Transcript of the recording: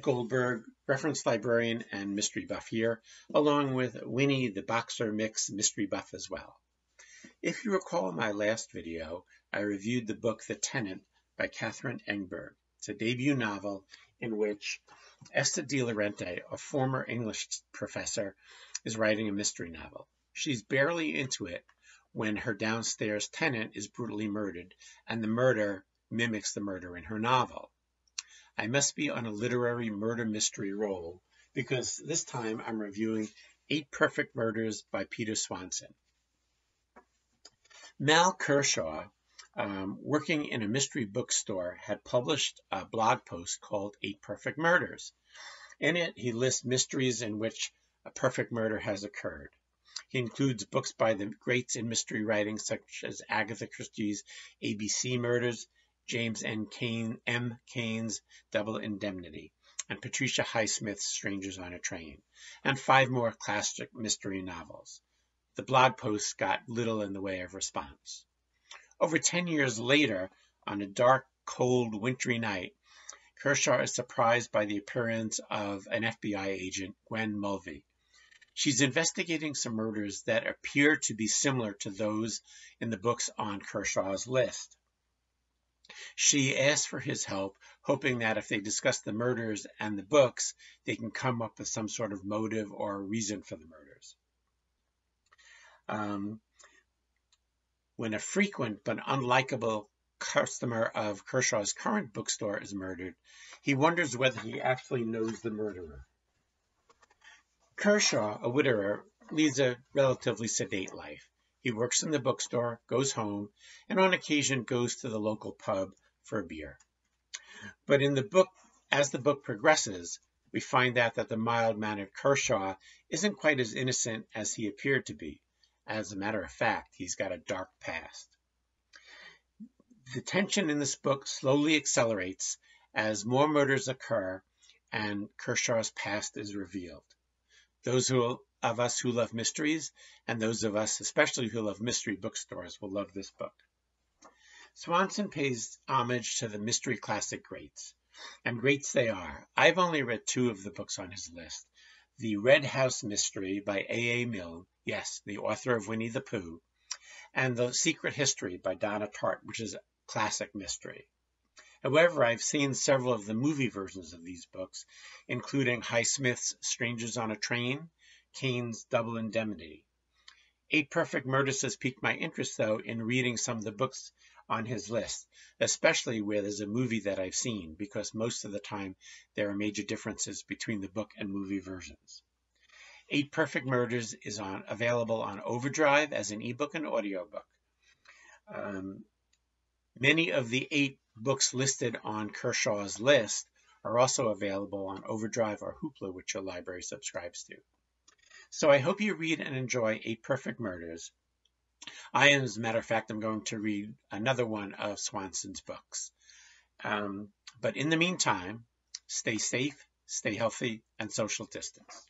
Goldberg, reference librarian and mystery buff here, along with Winnie the Boxer Mix mystery buff as well. If you recall in my last video, I reviewed the book The Tenant by Catherine Engberg. It's a debut novel in which Esther De Laurenti, a former English professor, is writing a mystery novel. She's barely into it when her downstairs tenant is brutally murdered, and the murder mimics the murder in her novel. I must be on a literary murder mystery roll because this time I'm reviewing 8 Perfect Murders by Peter Swanson. Mal Kershaw, working in a mystery bookstore, had published a blog post called 8 Perfect Murders. In it, he lists mysteries in which a perfect murder has occurred. He includes books by the greats in mystery writing such as Agatha Christie's ABC Murders, James M. Cain's Double Indemnity, and Patricia Highsmith's Strangers on a Train, and 5 more classic mystery novels. The blog post got little in the way of response. Over 10 years later, on a dark, cold, wintry night, Kershaw is surprised by the appearance of an FBI agent, Gwen Mulvey. She's investigating some murders that appear to be similar to those in the books on Kershaw's list. She asks for his help, hoping that if they discuss the murders and the books, they can come up with some sort of motive or reason for the murders. When a frequent but unlikable customer of Kershaw's current bookstore is murdered, he wonders whether he actually knows the murderer. Kershaw, a widower, leads a relatively sedate life. He works in the bookstore, goes home, and on occasion goes to the local pub for a beer. But in the book, as the book progresses, we find out that the mild-mannered Kershaw isn't quite as innocent as he appeared to be. As a matter of fact, he's got a dark past. The tension in this book slowly accelerates as more murders occur and Kershaw's past is revealed. Those of us who love mysteries, and those of us especially who love mystery bookstores, will love this book. Swanson pays homage to the mystery classic greats, and greats they are. I've only read 2 of the books on his list. The Red House Mystery by A.A. Milne, yes, the author of Winnie the Pooh, and The Secret History by Donna Tartt, which is a classic mystery. However, I've seen several of the movie versions of these books, including Highsmith's Strangers on a Train, Cain's Double Indemnity. 8 Perfect Murders has piqued my interest, though, in reading some of the books on his list, especially where there's a movie that I've seen, because most of the time there are major differences between the book and movie versions. 8 Perfect Murders is available on Overdrive as an ebook and audiobook. Many of the 8 books listed on Kershaw's list are also available on Overdrive or Hoopla, which your library subscribes to. So I hope you read and enjoy 8 Perfect Murders. As a matter of fact, I'm going to read another one of Swanson's books. But in the meantime, stay safe, stay healthy, and social distance.